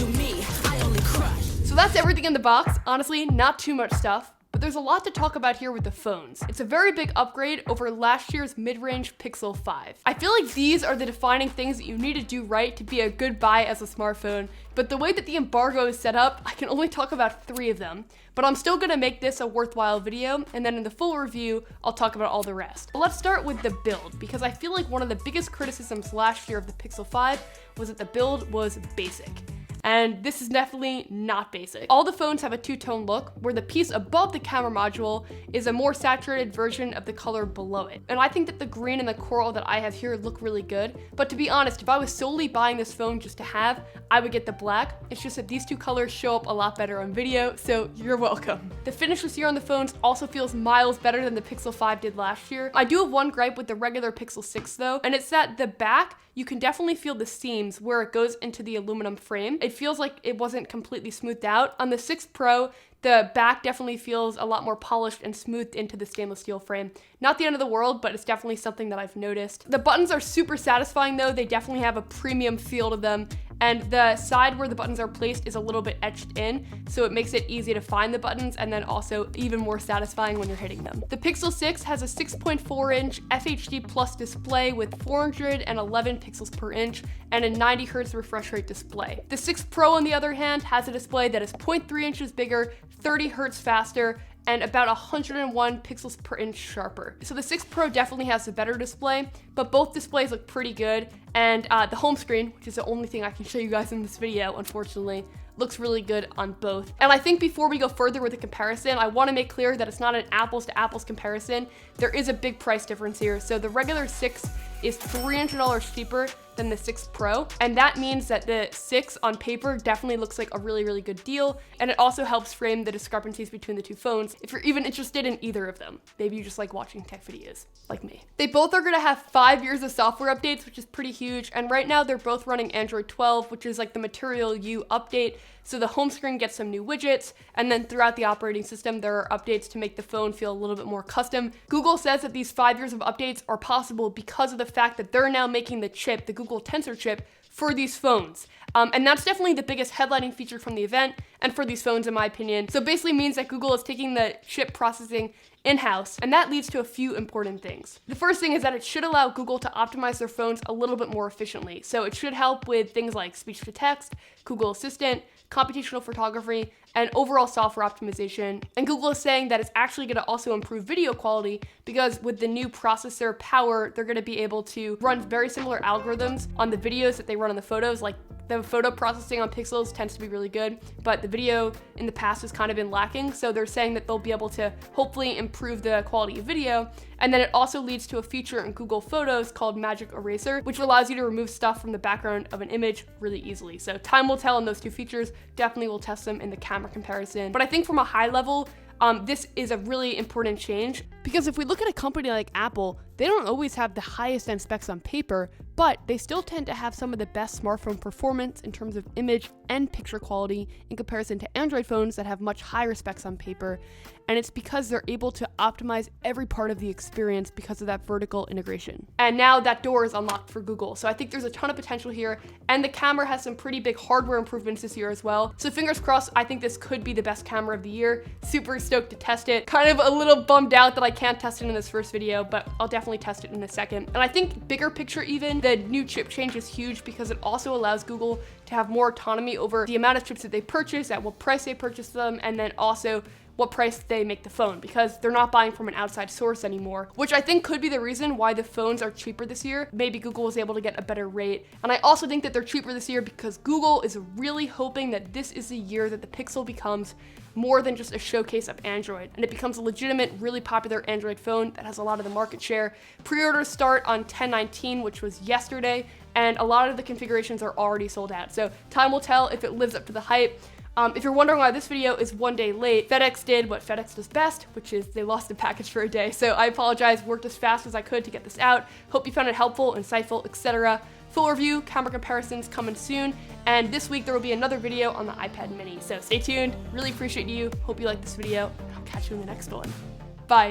to me, I only crush. So that's everything in the box. Honestly, not too much stuff. But there's a lot to talk about here with the phones. It's a very big upgrade over last year's mid-range Pixel 5. I feel like these are the defining things that you need to do right to be a good buy as a smartphone, but the way that the embargo is set up, I can only talk about 3 of them. But I'm still gonna make this a worthwhile video, and then in the full review, I'll talk about all the rest. But let's start with the build, because I feel like one of the biggest criticisms last year of the Pixel 5 was that the build was basic. And this is definitely not basic. All the phones have a two-tone look, where the piece above the camera module is a more saturated version of the color below it. And I think that the green and the coral that I have here look really good, but to be honest, if I was solely buying this phone just to have, I would get the black. It's just that these two colors show up a lot better on video, so you're welcome. The finish this year on the phones also feels miles better than the Pixel 5 did last year. I do have one gripe with the regular Pixel 6 though, and it's that the back, you can definitely feel the seams where it goes into the aluminum frame. It feels like it wasn't completely smoothed out. On the 6 Pro, the back definitely feels a lot more polished and smoothed into the stainless steel frame. Not the end of the world, but it's definitely something that I've noticed. The buttons are super satisfying though. They definitely have a premium feel to them. And the side where the buttons are placed is a little bit etched in, so it makes it easy to find the buttons and then also even more satisfying when you're hitting them. The Pixel 6 has a 6.4-inch FHD Plus display with 411 pixels per inch and a 90 Hz refresh rate display. The 6 Pro, on the other hand, has a display that is 0.3 inches bigger, 30 Hz faster, and about 101 pixels per inch sharper. So the 6 Pro definitely has a better display, but both displays look pretty good. And the home screen, which is the only thing I can show you guys in this video, unfortunately, looks really good on both. And I think before we go further with the comparison, I want to make clear that it's not an apples to apples comparison. There is a big price difference here. So the regular 6 is $300 cheaper than the 6 Pro. And that means that the 6 on paper definitely looks like a really, really good deal. And it also helps frame the discrepancies between the two phones if you're even interested in either of them. Maybe you just like watching tech videos, like me. They both are gonna have 5 years of software updates, which is pretty huge. And right now they're both running Android 12, which is like the Material You update. So the home screen gets some new widgets, and then throughout the operating system, there are updates to make the phone feel a little bit more custom. Google says that these 5 years of updates are possible because of the fact that they're now making the chip, the Google Tensor chip, for these phones. And that's definitely the biggest headlining feature from the event and for these phones, in my opinion. So basically means that Google is taking the chip processing in-house, and that leads to a few important things. The first thing is that it should allow Google to optimize their phones a little bit more efficiently. So it should help with things like speech to text, Google Assistant, computational photography, and overall software optimization. And Google is saying that it's actually going to also improve video quality because with the new processor power, they're going to be able to run very similar algorithms on the videos that they run on the photos. Like the photo processing on Pixels tends to be really good, but the video in the past has kind of been lacking. So they're saying that they'll be able to hopefully improve the quality of video. And then it also leads to a feature in Google Photos called Magic Eraser, which allows you to remove stuff from the background of an image really easily. So time will tell on those two features. Definitely will test them in the camera comparison. But I think from a high level, this is a really important change, because if we look at a company like Apple, they don't always have the highest end specs on paper, but they still tend to have some of the best smartphone performance in terms of image and picture quality in comparison to Android phones that have much higher specs on paper. And it's because they're able to optimize every part of the experience because of that vertical integration. And now that door is unlocked for Google. So I think there's a ton of potential here, and the camera has some pretty big hardware improvements this year as well. So fingers crossed, I think this could be the best camera of the year. Super stoked to test it. Kind of a little bummed out that I can't test it in this first video, but I'll definitely test it in a second. And I think bigger picture even, the new chip change is huge because it also allows Google to have more autonomy over the amount of chips that they purchase, at what price they purchase them, and then also what price they make the phone, because they're not buying from an outside source anymore, which I think could be the reason why the phones are cheaper this year. Maybe Google was able to get a better rate. And I also think that they're cheaper this year because Google is really hoping that this is the year that the Pixel becomes more than just a showcase of Android, and it becomes a legitimate, really popular Android phone that has a lot of the market share. Pre-orders start on 10/19, which was yesterday, and a lot of the configurations are already sold out. So time will tell if it lives up to the hype. If you're wondering why this video is 1 day late, FedEx did what FedEx does best, which is they lost the package for a day. So I apologize, worked as fast as I could to get this out. Hope you found it helpful, insightful, etc. Full review, camera comparisons coming soon. And this week there will be another video on the iPad mini. So stay tuned, really appreciate you. Hope you like this video, and I'll catch you in the next one. Bye.